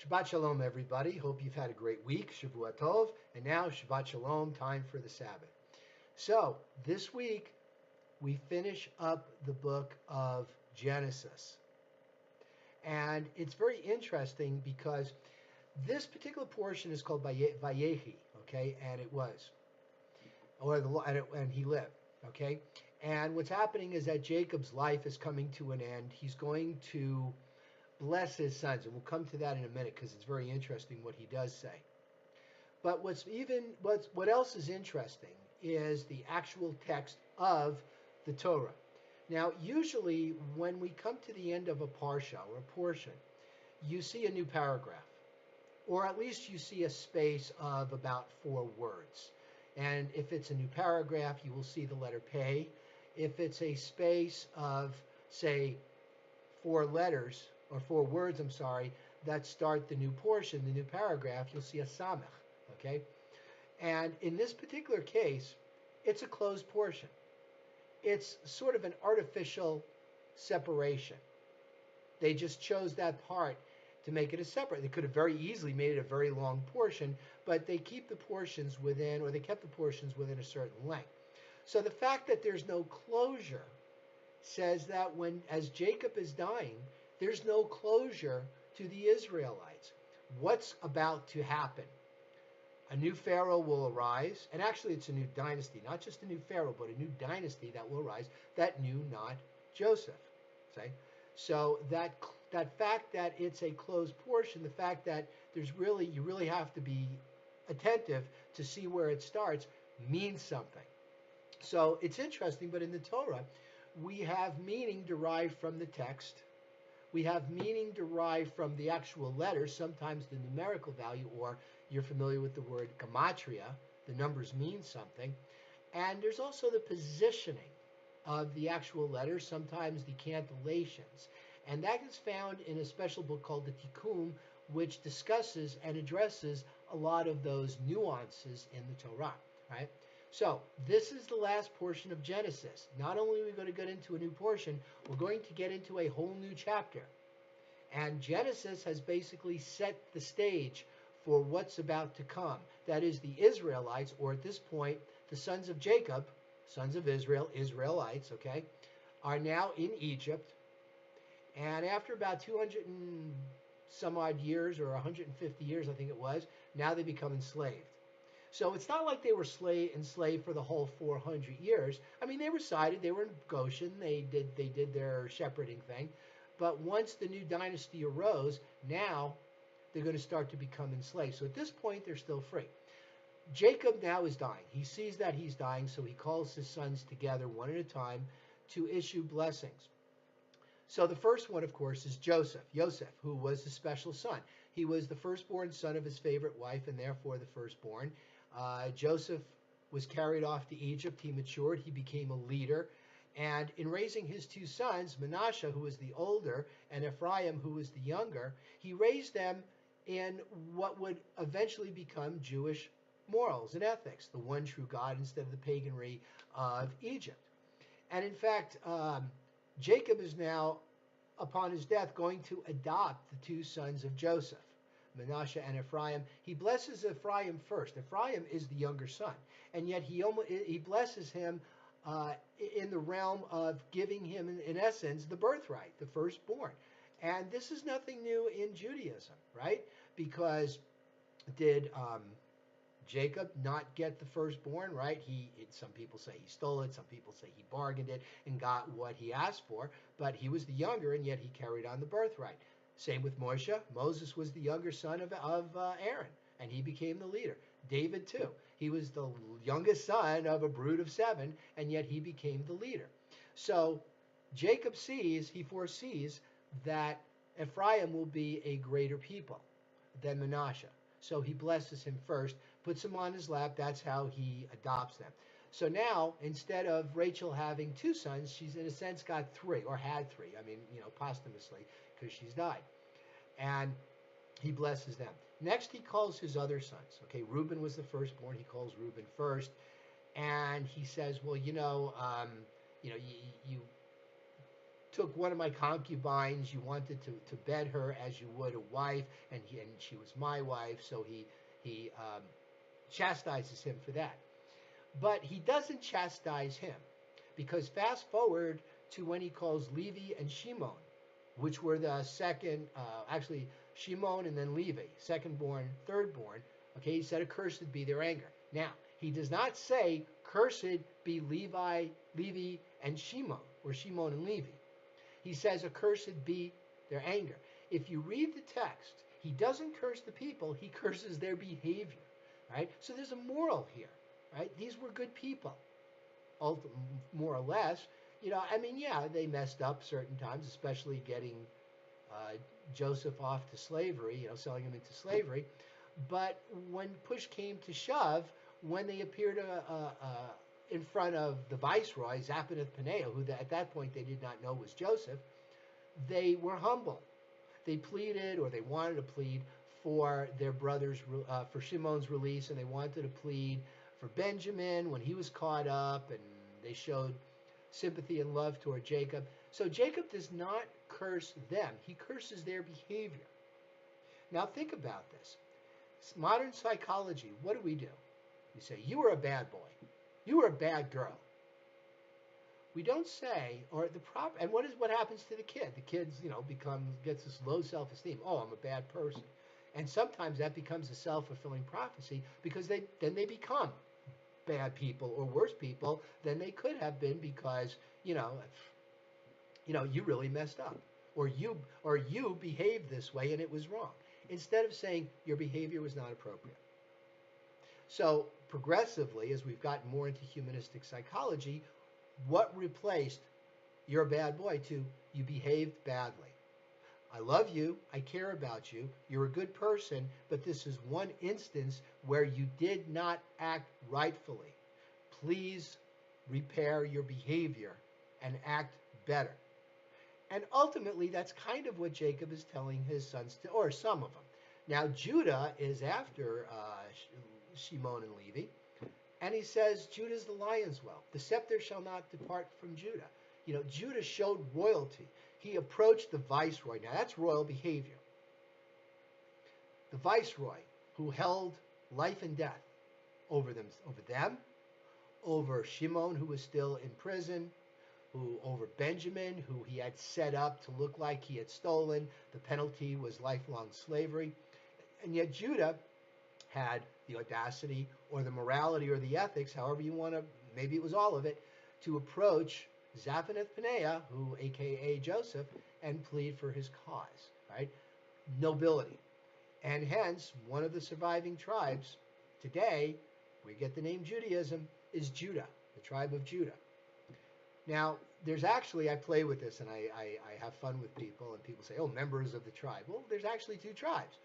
Shabbat Shalom, everybody. Hope you've had a great week. Shavua Tov. And now Shabbat Shalom, time for the Sabbath. So, this week, we finish up the book of Genesis. And it's very interesting because this particular portion is called Vayechi, okay? And it was. And he lived, okay? And what's happening is that Jacob's life is coming to an end. He's going to bless his sons, and we'll come to that in a minute because it's very interesting what he does say. But what else is interesting is the actual text of the Torah. Now, usually when we come to the end of a parsha or a portion, you see a new paragraph, or at least you see a space of about 4 words. And if it's a new paragraph, you will see the letter Pei. If it's a space of, say, 4 letters, or 4 words, that start the new portion, the new paragraph, you'll see a samech, okay? And in this particular case, it's a closed portion. It's sort of an artificial separation. They just chose that part to make it a separate. They could have very easily made it a very long portion, but they keep the portions within, or they kept the portions within a certain length. So the fact that there's no closure says that as Jacob is dying, there's no closure to the Israelites. What's about to happen? A new Pharaoh will arise, and actually it's a new dynasty, not just a new Pharaoh, but a new dynasty that will arise that knew not Joseph. Okay? So that fact that it's a closed portion, the fact that you really have to be attentive to see where it starts, means something. So it's interesting, but in the Torah, we have meaning derived from the text. We have meaning derived from the actual letters, sometimes the numerical value, or you're familiar with the word gematria, the numbers mean something. And there's also the positioning of the actual letters, sometimes the cantillations. And that is found in a special book called the Tikkun, which discusses and addresses a lot of those nuances in the Torah, right? So this is the last portion of Genesis. Not only are we going to get into a new portion, we're going to get into a whole new chapter. And Genesis has basically set the stage for what's about to come. That is, the Israelites, or at this point, the sons of Jacob, sons of Israel, Israelites, okay, are now in Egypt. And after about 200 and some odd years, or 150 years, I think it was, now they become enslaved. So it's not like they were enslaved for the whole 400 years. I mean, they resided, they were in Goshen, they did their shepherding thing. But once the new dynasty arose, now they're going to start to become enslaved. So at this point, they're still free. Jacob now is dying. He sees that he's dying, so he calls his sons together one at a time to issue blessings. So the first one, of course, is Joseph, who was the special son. He was the firstborn son of his favorite wife, and therefore the firstborn. Joseph was carried off to Egypt. He matured. He became a leader. And in raising his 2 sons, Manasseh, who was the older, and Ephraim, who was the younger, he raised them in what would eventually become Jewish morals and ethics, the one true God instead of the paganry of Egypt. And in fact, Jacob is now, upon his death, going to adopt the 2 sons of Joseph, Manasseh and Ephraim. He blesses Ephraim first. Ephraim is the younger son, and yet he blesses him in the realm of giving him, in essence, the birthright, the firstborn. And this is nothing new in Judaism, right? Because did Jacob not get the firstborn, right? Some people say he stole it, some people say he bargained it and got what he asked for, but he was the younger, and yet he carried on the birthright. Same with Moshe. Moses was the younger son of Aaron, and he became the leader. David, too. He was the youngest son of a brood of 7, and yet he became the leader. So Jacob foresees that Ephraim will be a greater people than Manasseh. So he blesses him first, puts him on his lap. That's how he adopts them. So now, instead of Rachel having 2 sons, she's in a sense got 3, or had 3. I mean, posthumously, because she's died. And he blesses them. Next, he calls his other sons. Okay, Reuben was the firstborn. He calls Reuben first. And he says, well, you took one of my concubines, you wanted to bed her as you would a wife, and she was my wife, so he chastises him for that. But he doesn't chastise him, because fast forward to when he calls Levi and Shimon, which were the second, actually Shimon and then Levi, second born, third born. Okay, he said, accursed be their anger. Now, he does not say, cursed be Levi and Shimon, or Shimon and Levi. He says, accursed be their anger. If you read the text, he doesn't curse the people, he curses their behavior, right? So there's a moral here, right? These were good people, more or less. I mean, yeah, they messed up certain times, especially getting Joseph off to slavery, selling him into slavery. But when push came to shove, when they appeared in front of the viceroy, Zappaneth-Paneah, who at that point they did not know was Joseph, they were humble. They pleaded, or they wanted to plead, for their brothers, for Shimon's release, and they wanted to plead for Benjamin when he was caught up, and they showed sympathy and love toward Jacob. So Jacob does not curse them. He curses their behavior. Now think about this. Modern psychology, what do? We say, you were a bad boy. You were a bad girl. We don't say, or the proper, and what happens to the kid? The kid's, gets this low self-esteem. Oh, I'm a bad person. And sometimes that becomes a self-fulfilling prophecy, because then they become bad people, or worse people than they could have been, because you really messed up, or you behaved this way and it was wrong, instead of saying your behavior was not appropriate. So progressively, as we've gotten more into humanistic psychology, what replaced you're a bad boy to you behaved badly? I love you, I care about you, you're a good person, but this is one instance where you did not act rightfully. Please repair your behavior and act better. And ultimately, that's kind of what Jacob is telling his sons, or some of them. Now, Judah is after Shimon and Levi, and he says, Judah's the lion's whelp. The scepter shall not depart from Judah. Judah showed royalty. He approached the viceroy. Now, that's royal behavior. The viceroy, who held life and death over them, over Shimon, who was still in prison, over Benjamin, who he had set up to look like he had stolen. The penalty was lifelong slavery. And yet Judah had the audacity, or the morality, or the ethics, however you want to, maybe it was all of it, to approach Zappaneth-Paneah, who aka Joseph, and plead for his cause, right? Nobility. And hence, one of the surviving tribes today, we get the name Judaism, is Judah, the tribe of Judah. Now, there's actually, I play with this and I have fun with people, and people say, oh, members of the tribe. Well, there's actually two tribes,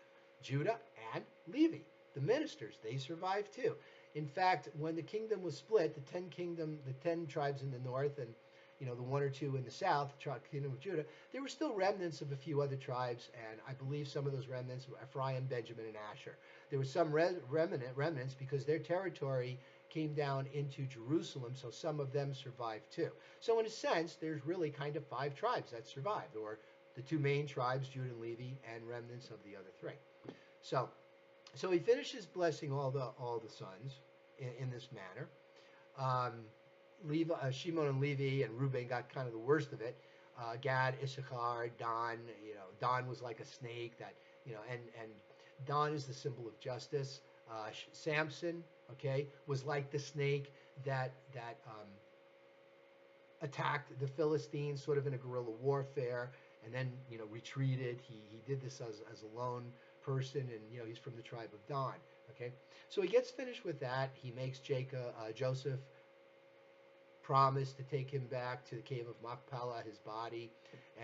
Judah and Levi. The ministers, they survived too. In fact, when the kingdom was split, the 10 tribes in the north and the one or two in the south, the kingdom of Judah, there were still remnants of a few other tribes, and I believe some of those remnants were Ephraim, Benjamin, and Asher. There were some remnants because their territory came down into Jerusalem, so some of them survived too. So in a sense, there's really kind of 5 tribes that survived, or the 2 main tribes, Judah and Levi, and remnants of the other 3. So he finishes blessing all the sons in this manner. Shimon and Levi and Reuben got kind of the worst of it. Gad, Issachar, Dan. Dan was like a snake that and Dan is the symbol of justice. Samson, was like the snake that attacked the Philistines, sort of in a guerrilla warfare, and then retreated. He did this as a lone person, and he's from the tribe of Dan. So he gets finished with that. He makes Joseph promise to take him back to the cave of Machpelah, his body,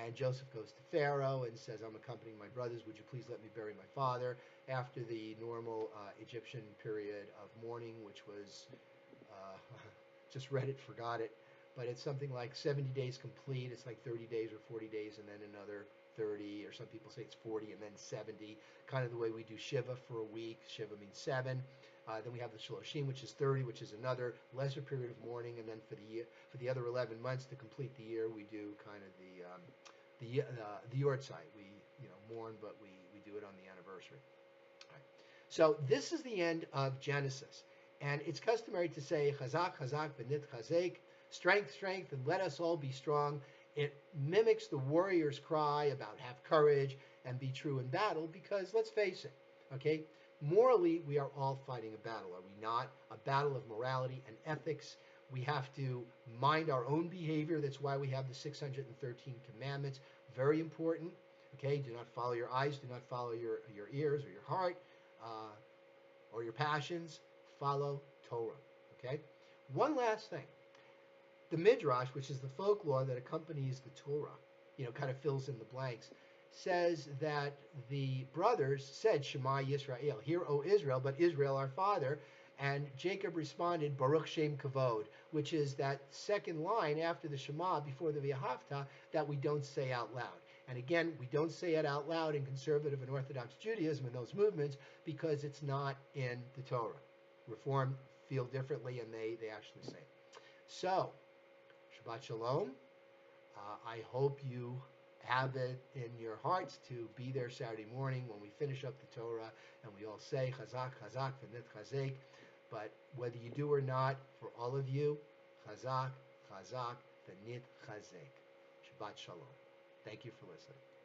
and Joseph goes to Pharaoh and says, I'm accompanying my brothers, would you please let me bury my father, after the normal Egyptian period of mourning, which was just read it, forgot it, but it's something like 70 days complete. It's like 30 days or 40 days and then another 30, or some people say it's 40 and then 70, kind of the way we do Shiva for a week. Shiva means 7. Then we have the Shloshim, which is 30, which is another lesser period of mourning. And then for the year, for the other 11 months to complete the year, we do kind of the Yortzeit. We mourn, but we do it on the anniversary. All right. So this is the end of Genesis, and it's customary to say Chazak, Chazak, Benit Chazek, strength, strength, and let us all be strong. It mimics the warrior's cry about have courage and be true in battle, because let's face it, okay, morally we are all fighting a battle, are we not? A battle of morality and ethics. We have to mind our own behavior. That's why we have the 613 commandments. Very important. Okay, do not follow your eyes, do not follow your ears or your heart or your passions. Follow Torah. Okay. One last thing. The Midrash, which is the folklore that accompanies the Torah, kind of fills in the blanks, says that the brothers said, Shema Yisrael, hear, O Israel, but Israel our father. And Jacob responded, Baruch Shem Kavod, which is that second line after the Shema, before the V'ahavta, that we don't say out loud. And again, we don't say it out loud in conservative and Orthodox Judaism and those movements because it's not in the Torah. Reform feel differently, and they actually say it. So, Shabbat Shalom. I hope you have it in your hearts to be there Saturday morning when we finish up the Torah and we all say Chazak, Chazak, V'nit Chazek. But whether you do or not, for all of you, Chazak, Chazak, V'nit Chazek. Shabbat Shalom. Thank you for listening.